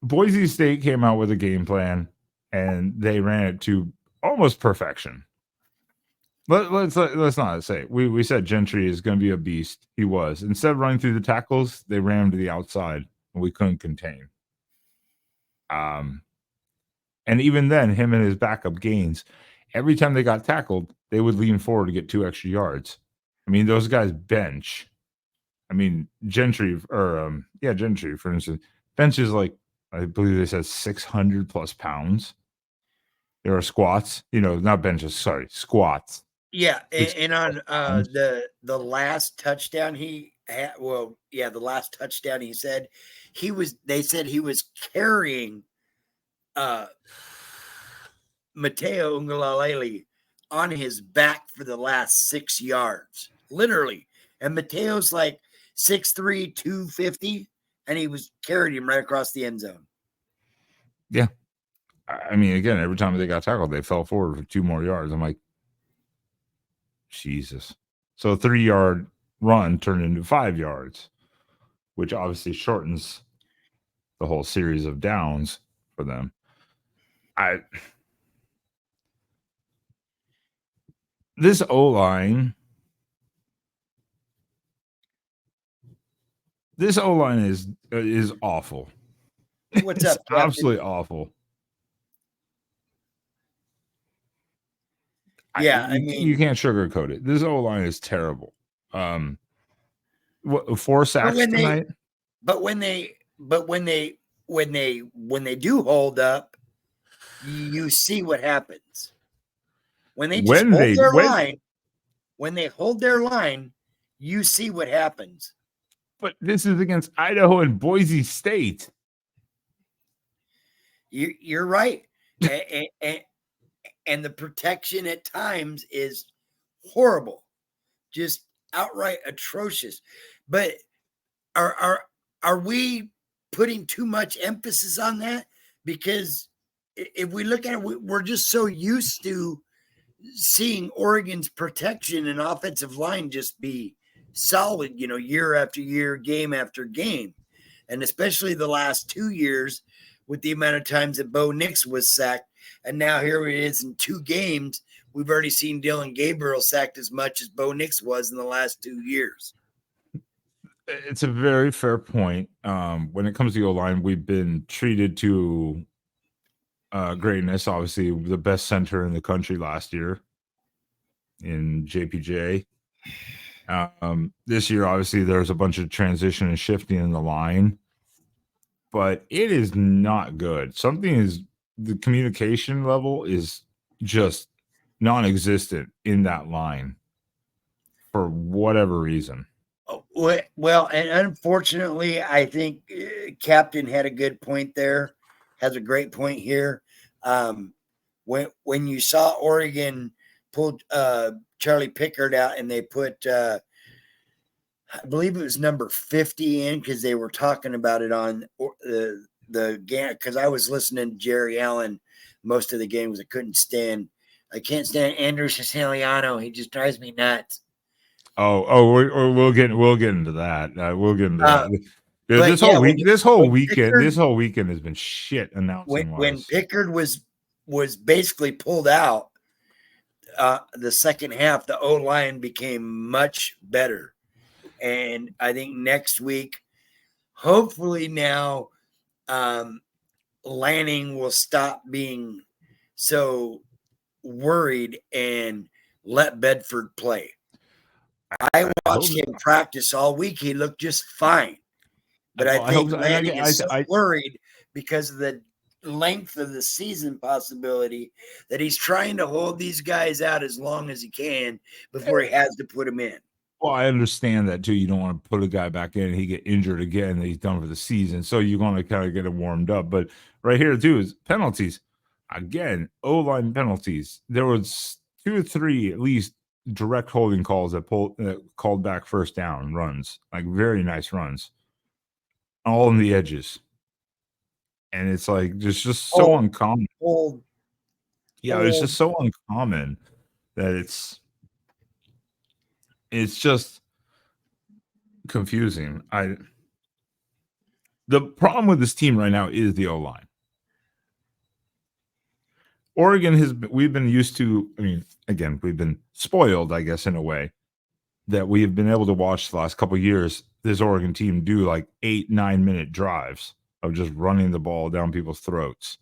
Boise State came out with a game plan, and they ran it to almost perfection. Let's not say we said Gentry is going to be a beast. He was. Instead of running through the tackles, they ran him to the outside, and we couldn't contain. And even then, him and his backup Gaines, every time they got tackled, they would lean forward to get 2 extra yards. I mean, those guys bench. I mean, Gentry, for instance, bench is like, I believe they said 600 plus pounds. There are squats, not benches, sorry, squats. Yeah, and on the last touchdown he had, the last touchdown he said they said he was carrying Mateo Ungalalele on his back for the last 6 yards, literally. And Mateo's like 6'3", 250, and he was carrying him right across the end zone. Yeah. I mean, again, every time they got tackled, they fell forward for 2 more yards. I'm like, Jesus. So a 3-yard run turned into 5 yards, which obviously shortens the whole series of downs for them. This O-line is awful. What's up, Captain? Absolutely awful. Yeah, you can't sugarcoat it. This O-line is terrible. 4 sacks tonight. But when they do hold up, you see what happens. When they just when they hold their line, you see what happens. But this is against Idaho and Boise State. You're right. And the protection at times is horrible, just outright atrocious. But are we putting too much emphasis on that? Because if we look at it, we're just so used to seeing Oregon's protection and offensive line just be solid, year after year, game after game. And especially the last 2 years with the amount of times that Bo Nix was sacked. And now here it is in 2 games. We've already seen Dylan Gabriel sacked as much as Bo Nix was in the last 2 years. It's a very fair point. When it comes to the O-line, we've been treated to greatness. Obviously, the best center in the country last year in JPJ. This year, obviously, there's a bunch of transition and shifting in the line, but it is not good. The communication level is just non-existent in that line for whatever reason. Well, and unfortunately, I think Captain had a good point there, has a great point here. When you saw Oregon pull Charlie Pickard out and they put, I believe it was number 50 in, because they were talking about it on the game, because I was listening to Jerry Allen most of the games. I can't stand Andrew Siciliano. He just drives me nuts. We'll get into that. We'll get into that. This whole weekend has been shit announcing wise. When Pickard was basically pulled out, the second half, the O-line became much better. And I think next week, hopefully now, Lanning will stop being so worried and let Bedford play. I watched him practice all week. He looked just fine. But I think Lanning is so worried because of the length of the season possibility that he's trying to hold these guys out as long as he can before he has to put them in. Well, I understand that too. You don't want to put a guy back in and he get injured again and he's done for the season. So you're going to kind of get him warmed up. But right here too is penalties. Again, O-line penalties. There was 2 or 3 at least direct holding calls that called back first down runs, like very nice runs, all on the edges. And it's like it's just so uncommon. It's just so uncommon that it's just confusing. The problem with this team right now is the O-line. Oregon we've been used to, I mean, again, we've been spoiled, I guess, in a way that we have been able to watch the last couple of years this Oregon team do like 8-9 minute drives of just running the ball down people's throats.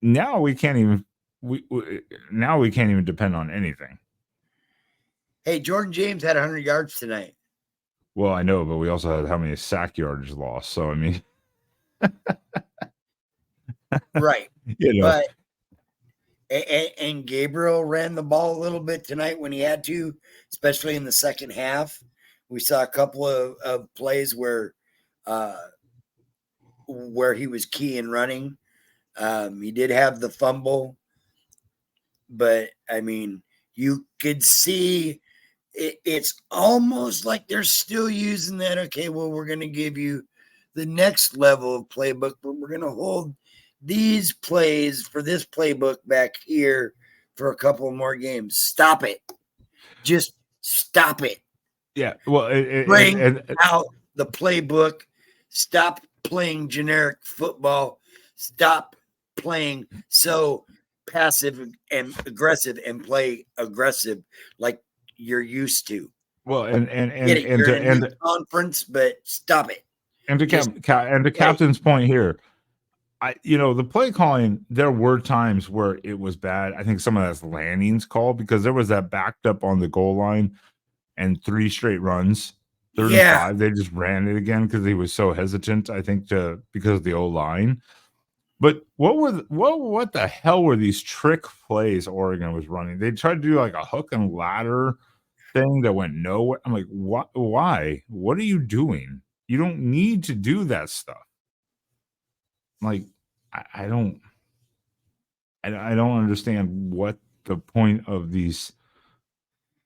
Now we can't even now we can't even depend on anything. Hey, Jordan James had 100 yards tonight. Well, I know, but we also had how many sack yardage lost. So I mean, Right. you know, But and Gabriel ran the ball a little bit tonight when he had to, especially in the second half. We saw a couple of plays where he was key in running. He did have the fumble, but I mean, you could see it's almost like they're still using that. Okay, well, we're going to give you the next level of playbook, but we're going to hold these plays for this playbook back here for a couple more games. Stop it. Just stop it. yeah. Well, Bring out the playbook. Stop playing generic football. Stop playing so passive and aggressive and play aggressive like you're used to. well, and You're in a new conference, but stop it. And to the captain's point here, the play calling, there were times where it was bad. I think some of that's Lanning's call because there was that backed up on the goal line and 3 straight runs, 3rd and 5. They just ran it again because he was so hesitant, I think, because of the O-line. But what the hell were these trick plays Oregon was running? They tried to do like a hook and ladder thing that went nowhere. I'm like, what? Why? What are you doing? You don't need to do that stuff. Like, I don't understand what the point of these.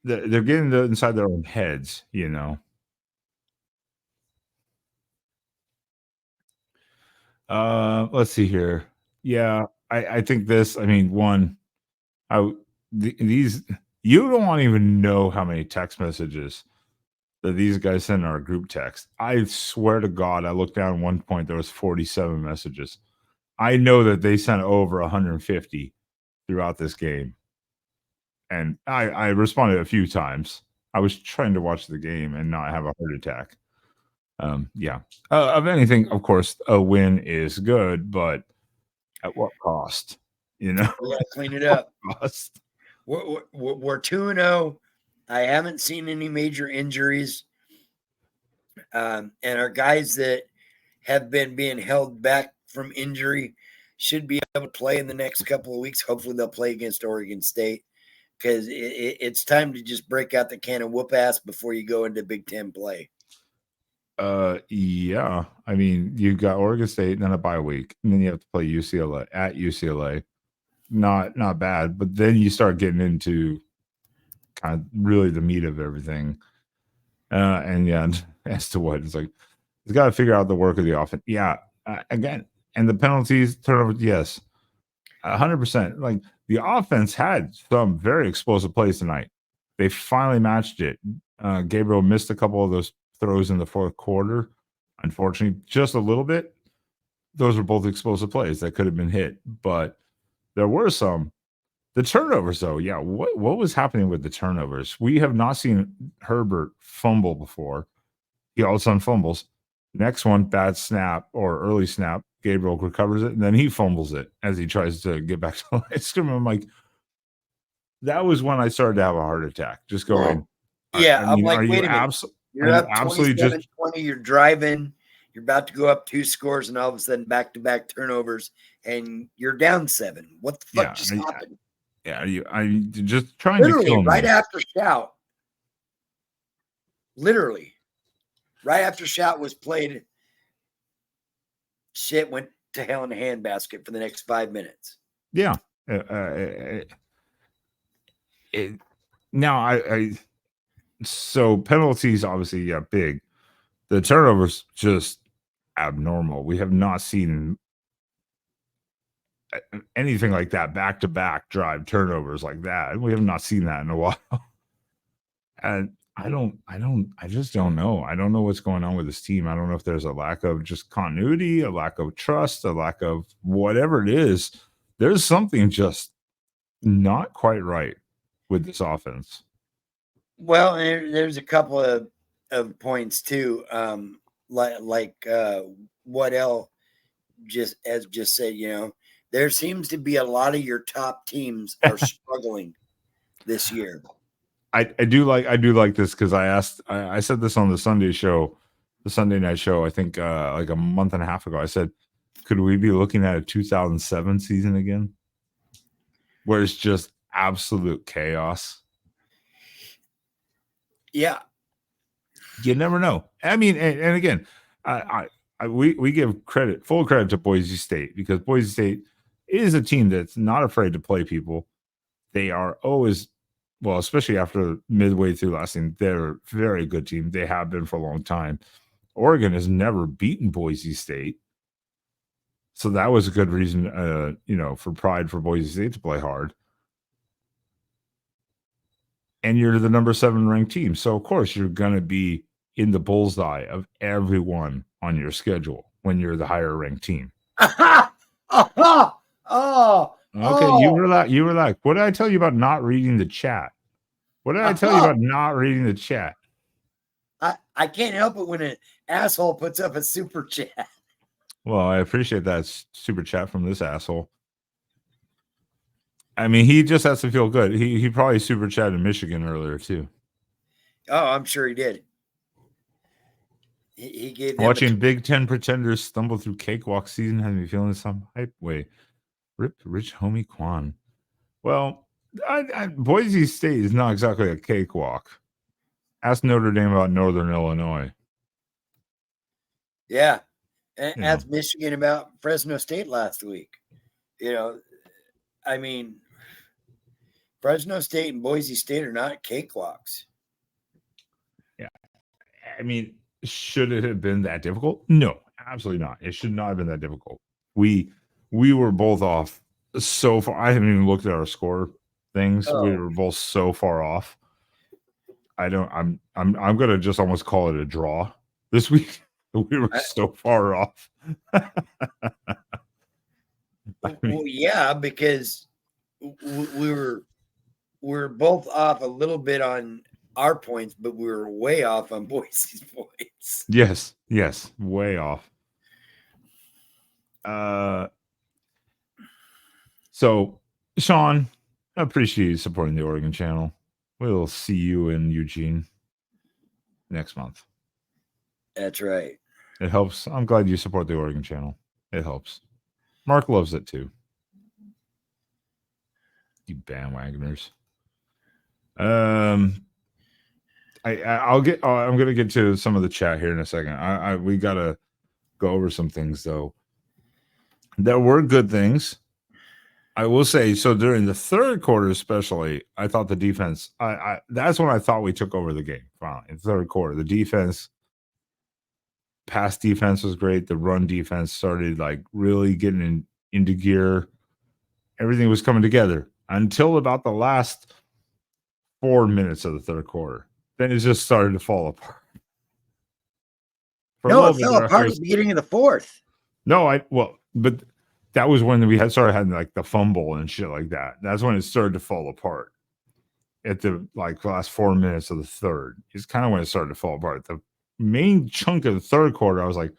They're getting inside their own heads, Let's see here. Yeah, I think this. I mean, one, these you don't even know how many text messages that these guys send in our group text. I swear to God, I looked down at one point, there was 47 messages. I know that they sent over 150 throughout this game. And I responded a few times. I was trying to watch the game and not have a heart attack. Yeah. Of anything, of course, a win is good, but at what cost? We got to clean it up. We're 2-0. I haven't seen any major injuries. And our guys that have been being held back from injury should be able to play in the next couple of weeks. Hopefully they'll play against Oregon State because it's time to just break out the can and whoop ass before you go into Big Ten play. Yeah. I mean, you got Oregon State and then a bye week, and then you have to play UCLA at UCLA. Not bad, but then you start getting into kind of really the meat of everything. And yeah, as to what it's like, he's got to figure out the work of the offense. Yeah, again, and the penalties, turnovers, yes, 100%. Like the offense had some very explosive plays tonight. They finally matched it. Gabriel missed a couple of those throws in the fourth quarter, unfortunately, just a little bit. Those were both explosive plays that could have been hit, but there were some. The turnovers, though, yeah. What was happening with the turnovers? We have not seen Herbert fumble before. He all of a sudden fumbles. Next one, bad snap or early snap. Gabriel recovers it, and then he fumbles it as he tries to get back to the line of scrimmage. I'm like, that was when I started to have a heart attack. Just going, yeah. I mean, I'm like, are wait you a minute. absolutely? You're up 27-20. You're driving. You're about to go up 2 scores, and all of a sudden, back-to-back turnovers, and you're down 7. What the fuck just happened? Yeah, I'm just trying literally to kill right me. after shout. Literally, right after shout was played, shit went to hell in a handbasket for the next 5 minutes. Yeah. Now so penalties obviously, yeah, big. The turnovers just abnormal. We have not seen anything like that, back-to-back drive turnovers like that. We have not seen that in a while. And I just don't know. I don't know what's going on with this team. I don't know if there's a lack of just continuity, a lack of trust, a lack of whatever it is. There's something just not quite right with this offense. Well, there's a couple of points too. Like what L just said, there seems to be a lot of your top teams are struggling this year. I do like this because I said this on the Sunday night show, I think like a month and a half ago. I said, could we be looking at a 2007 season again? Where it's just absolute chaos. Yeah. You never know. I mean, and again, we give full credit to Boise State because Boise State is a team that's not afraid to play people. They are always, well, especially after midway through last season, they're a very good team. They have been for a long time. Oregon has never beaten Boise State. So that was a good reason, for pride for Boise State to play hard. And you're the number 7 ranked team. So, of course, you're going to be in the bullseye of everyone on your schedule when you're the higher ranked team. Okay, you relax. What did I tell you about not reading the chat? What did I tell you about not reading the chat? I can't help it when an asshole puts up a super chat. Well, I appreciate that super chat from this asshole. I mean, he just has to feel good. He probably super chatted in Michigan earlier too. Oh, I'm sure he did. He gave them watching Big Ten pretenders stumble through cakewalk season has me feeling some hype. Wait, rip rich homie Quan. Well, Boise State is not exactly a cakewalk. Ask Notre Dame about Northern Illinois. Yeah, and ask Michigan about Fresno State last week. I mean, Fresno State and Boise State are not cakewalks. Yeah. I mean, should it have been that difficult? No, absolutely not. It should not have been that difficult. We were both off so far. I haven't even looked at our score things. Oh. We were both so far off. I'm gonna just almost call it a draw this week. We were so far off. Well, yeah, because we're both off a little bit on our points, but we were way off on Boise's points. Yes, way off. So Sean, I appreciate you supporting the Oregon channel. We'll see you in Eugene next month. That's right. It helps. I'm glad you support the Oregon channel. It helps. Mark loves it too. You bandwagoners. I'm gonna get to some of the chat here in a second. We gotta go over some things though. There were good things. I will say, so during the third quarter, especially, I thought the defense, that's when I thought we took over the game. Finally, in the third quarter, the defense, pass defense was great. The run defense started like really getting into gear. Everything was coming together until about the last 4 minutes of the third quarter. Then it just started to fall apart. It fell apart at the beginning of the fourth. But that was when we started having like the fumble and shit like that. That's when it started to fall apart. At the last 4 minutes of the third, it's kind of when it started to fall apart. The main chunk of the third quarter, I was like,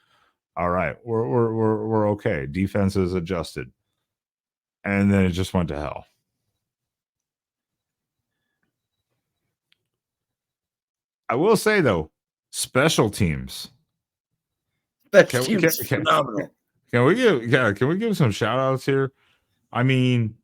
"All right, we're okay. Defense is adjusted," and then it just went to hell. I will say though, special teams. Phenomenal. Can we give some shout outs here? I mean,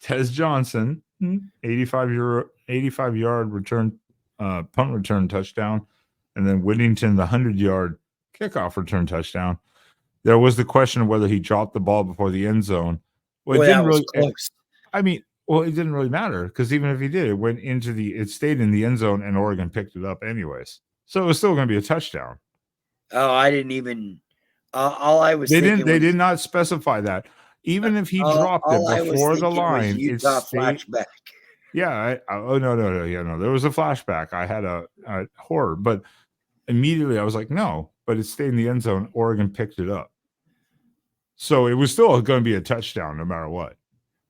Tez Johnson, 85-yard return, punt return touchdown, and then Whittington, the 100-yard kickoff return touchdown. There was the question of whether he dropped the ball before the end zone. Well, it didn't really. Close. I mean, it didn't really matter because even if he did, it stayed in the end zone, and Oregon picked it up anyways. So it was still going to be a touchdown. Oh, I didn't even. All I was. They did not specify that. Even if he dropped it before the line, Utah flashback. Yeah, oh no, yeah, no. There was a flashback. I had a horror, but immediately I was like, no, but it stayed in the end zone. Oregon picked it up. So it was still going to be a touchdown no matter what.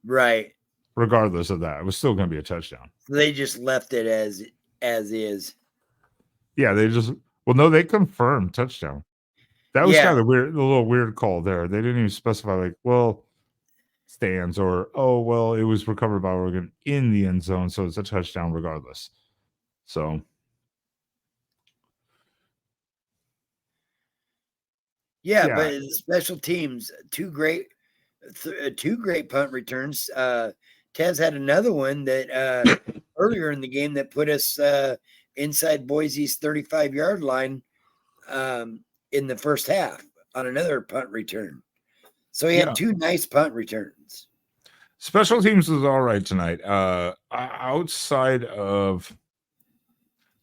Right. Regardless of that, it was still going to be a touchdown. They just left it as is. Yeah, no, they confirmed touchdown. That was Yeah. kind of weird, a little weird call there. They didn't even specify like, well, stands or oh well, it was recovered by Oregon in the end zone, so it's a touchdown regardless. So Yeah, yeah, but special teams, two great punt returns. Tez had another one that earlier in the game that put us inside Boise's 35-yard line in the first half on another punt return. So he had two nice punt returns. Special teams was all right tonight. Outside of,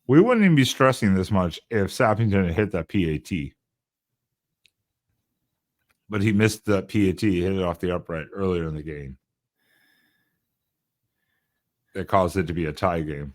we wouldn't even be stressing this much if Sappington had hit that PAT. But he missed that PAT, hit it off the upright earlier in the game. That caused it to be a tie game.